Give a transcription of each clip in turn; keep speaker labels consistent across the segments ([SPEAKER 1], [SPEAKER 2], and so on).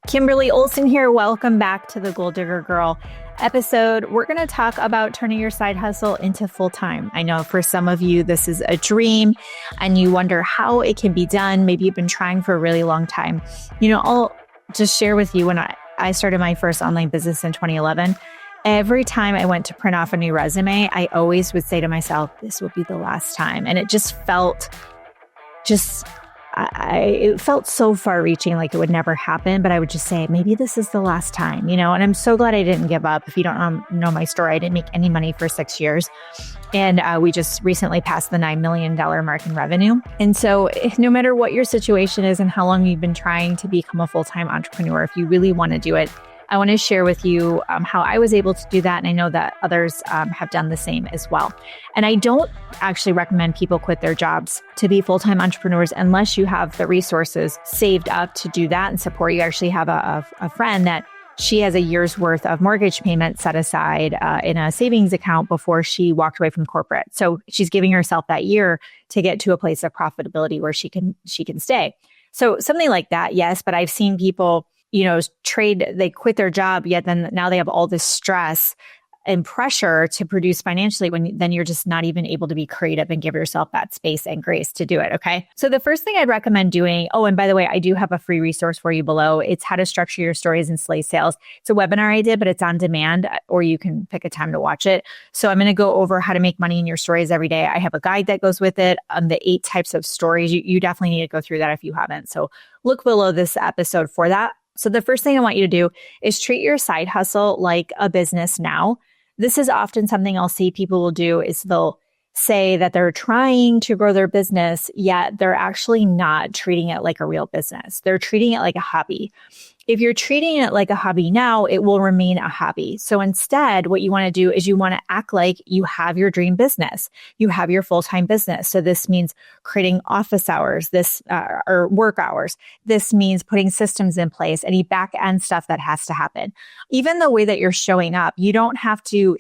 [SPEAKER 1] Kimberly Olson here. Welcome back to the Goal Digger Girl episode. We're going to talk about turning your side hustle into full-time. I know for some of you, this is a dream and you wonder how it can be done. Maybe you've been trying for a really long time. I'll just share with you when I started my first online business in 2011. Every time I went to print off a new resume, I always would say to myself, this will be the last time. And it just felt it felt so far reaching, like it would never happen, but I would just say, maybe this is the last time, and I'm so glad I didn't give up. If you don't know my story, I didn't make any money for 6 years. And we just recently passed the $9 million mark in revenue. And so no matter what your situation is and how long you've been trying to become a full-time entrepreneur, if you really want to do it, I want to share with you how I was able to do that. And I know that others have done the same as well. And I don't actually recommend people quit their jobs to be full-time entrepreneurs unless you have the resources saved up to do that and support. You actually have a friend that she has a year's worth of mortgage payments set aside in a savings account before she walked away from corporate. So she's giving herself that year to get to a place of profitability where she can stay. So something like that, yes. But I've seen people they quit their job, yet then now they have all this stress and pressure to produce financially when then you're just not even able to be creative and give yourself that space and grace to do it. Okay. So the first thing I'd recommend doing, and by the way, I do have a free resource for you below. It's how to structure your stories and slay sales. It's a webinar I did, but it's on demand, or you can pick a time to watch it. So I'm going to go over how to make money in your stories every day. I have a guide that goes with it on the 8 types of stories. You definitely need to go through that if you haven't. So look below this episode for that. So the first thing I want you to do is treat your side hustle like a business now. This is often something I'll see people will do is they'll say that they're trying to grow their business, yet they're actually not treating it like a real business. They're treating it like a hobby. If you're treating it like a hobby now, it will remain a hobby. So instead, what you want to do is you want to act like you have your dream business. You have your full-time business. So this means creating office hours, or work hours. This means putting systems in place, any back-end stuff that has to happen. Even the way that you're showing up, you don't have to,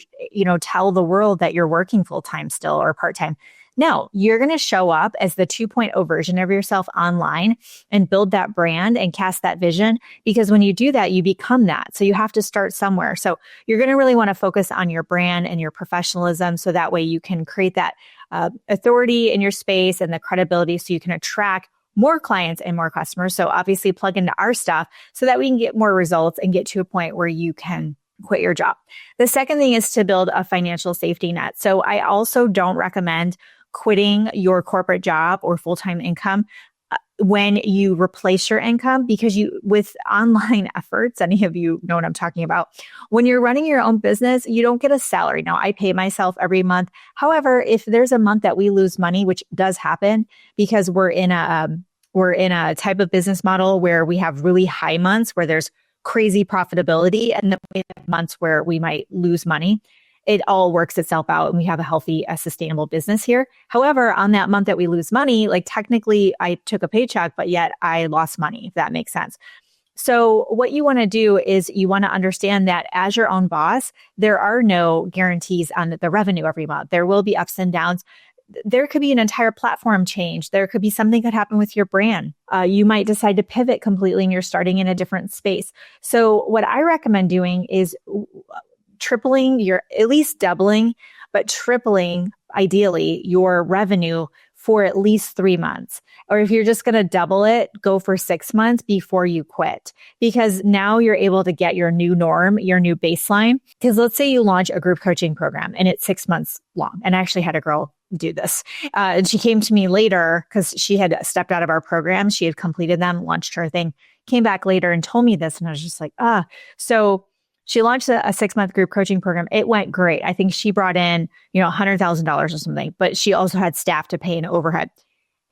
[SPEAKER 1] tell the world that you're working full-time still or part-time. No, you're going to show up as the 2.0 version of yourself online and build that brand and cast that vision, because when you do that, you become that. So you have to start somewhere. So you're going to really want to focus on your brand and your professionalism. So that way you can create that authority in your space and the credibility so you can attract more clients and more customers. So obviously plug into our stuff so that we can get more results and get to a point where you can quit your job. The second thing is to build a financial safety net. So I also don't recommend quitting your corporate job or full-time income when you replace your income, because with online efforts, any of you know what I'm talking about. When you're running your own business, you don't get a salary. Now, I pay myself every month. However, if there's a month that we lose money, which does happen because we're in a type of business model where we have really high months where there's crazy profitability, and then we have months where we might lose money. It all works itself out and we have a healthy, sustainable business here. However, on that month that we lose money, like technically I took a paycheck, but yet I lost money, if that makes sense. So what you want to do is you want to understand that as your own boss, there are no guarantees on the revenue every month. There will be ups and downs. There could be an entire platform change. There could be something that happened with your brand. You might decide to pivot completely and you're starting in a different space. So what I recommend doing is at least doubling, but tripling, ideally, your revenue for at least 3 months. Or if you're just going to double it, go for 6 months before you quit. Because now you're able to get your new norm, your new baseline. Because let's say you launch a group coaching program and it's 6 months long. And I actually had a girl do this. And she came to me later because she had stepped out of our program. She had completed them, launched her thing, came back later and told me this. And I was just like, So she launched a 6-month group coaching program. It went great. I think she brought in, $100,000 or something, but she also had staff to pay and overhead.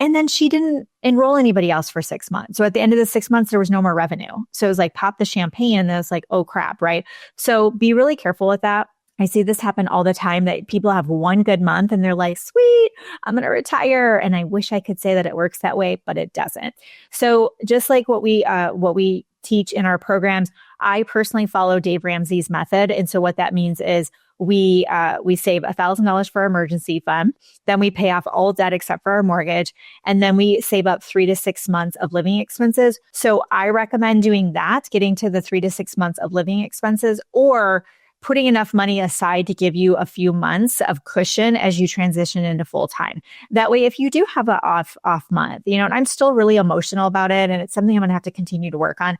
[SPEAKER 1] And then she didn't enroll anybody else for 6 months. So at the end of the 6 months, there was no more revenue. So it was like, pop the champagne. And then it's like, oh crap, right? So be really careful with that. I see this happen all the time, that people have one good month and they're like, sweet, I'm going to retire. And I wish I could say that it works that way, but it doesn't. So just like what we teach in our programs, I personally follow Dave Ramsey's method. And so what that means is we save $1,000 for our emergency fund. Then we pay off all debt except for our mortgage. And then we save up 3 to 6 months of living expenses. So I recommend doing that, getting to the 3 to 6 months of living expenses, or putting enough money aside to give you a few months of cushion as you transition into full time. That way, if you do have an off month, and I'm still really emotional about it, and it's something I'm going to have to continue to work on.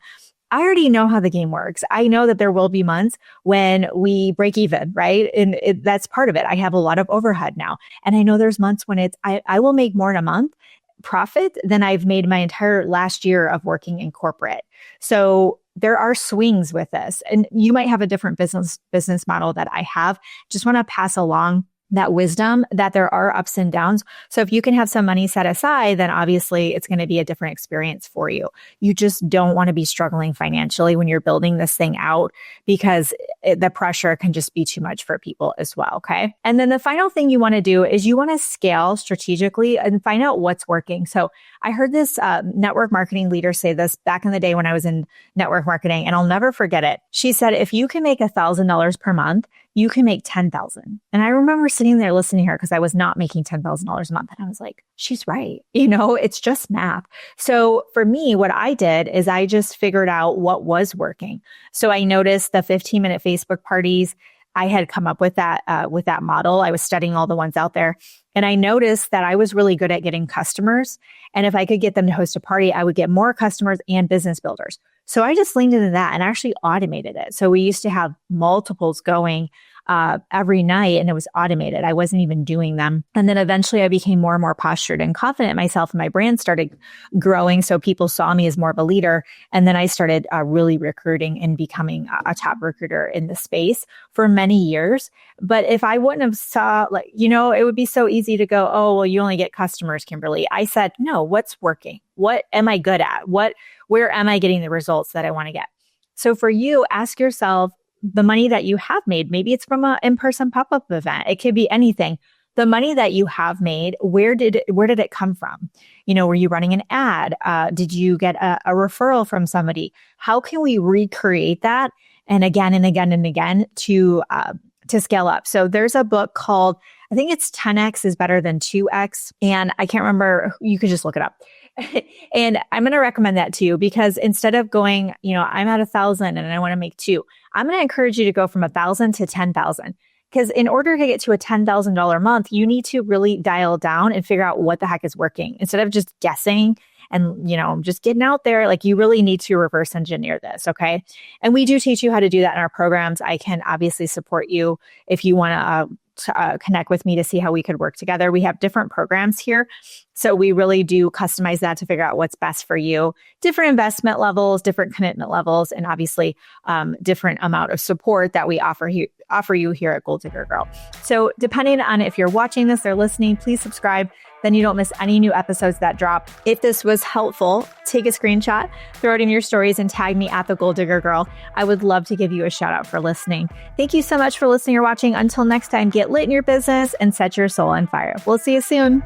[SPEAKER 1] I already know how the game works. I know that there will be months when we break even, right? And that's part of it. I have a lot of overhead now. And I know there's months when I will make more in a month profit than I've made my entire last year of working in corporate. So there are swings with this, and you might have a different business model that I have. Just want to pass along that wisdom that there are ups and downs. So if you can have some money set aside, then obviously it's going to be a different experience for you. You just don't want to be struggling financially when you're building this thing out, because the pressure can just be too much for people as well. Okay. And then the final thing you want to do is you want to scale strategically and find out what's working. So I heard this network marketing leader say this back in the day when I was in network marketing, and I'll never forget it. She said, if you can make $1,000 per month, you can make $10,000. And I remember sitting there listening to her because I was not making $10,000 a month. And I was like, she's right. It's just math. So for me, what I did is I just figured out what was working. So I noticed the 15-minute Facebook parties. I had come up with that model. I was studying all the ones out there. And I noticed that I was really good at getting customers. And if I could get them to host a party, I would get more customers and business builders. So I just leaned into that and actually automated it. So we used to have multiples going every night, and it was automated. I wasn't even doing them. And then eventually I became more and more postured and confident in myself, and my brand started growing. So people saw me as more of a leader. And then I started really recruiting and becoming a top recruiter in the space for many years. But if I wouldn't have saw, it would be so easy to go, oh, well, you only get customers, Kimberly. I said, no, what's working? What am I good at? Where am I getting the results that I want to get? So for you, ask yourself, the money that you have made, maybe it's from an in-person pop-up event. It could be anything. The money that you have made, where did it come from? Were you running an ad? Did you get a referral from somebody? How can we recreate that and again and again and again to scale up? So there's a book called, I think it's 10X is better than 2X. And I can't remember, you could just look it up. And I'm going to recommend that to you, because instead of going, I'm at 1,000 and I want to make 2, I'm going to encourage you to go from 1,000 to 10,000. Because in order to get to a $10,000 month, you need to really dial down and figure out what the heck is working instead of just guessing and, just getting out there. You really need to reverse engineer this. Okay. And we do teach you how to do that in our programs. I can obviously support you if you want to connect with me to see how we could work together. We have different programs here. So we really do customize that to figure out what's best for you. Different investment levels, different commitment levels, and obviously different amount of support that we offer you here at Goal Digger Girl. So depending on if you're watching this or listening, please subscribe. Then you don't miss any new episodes that drop. If this was helpful, take a screenshot, throw it in your stories, and tag me at the Goal Digger Girl. I would love to give you a shout out for listening. Thank you so much for listening or watching. Until next time, get lit in your business and set your soul on fire. We'll see you soon.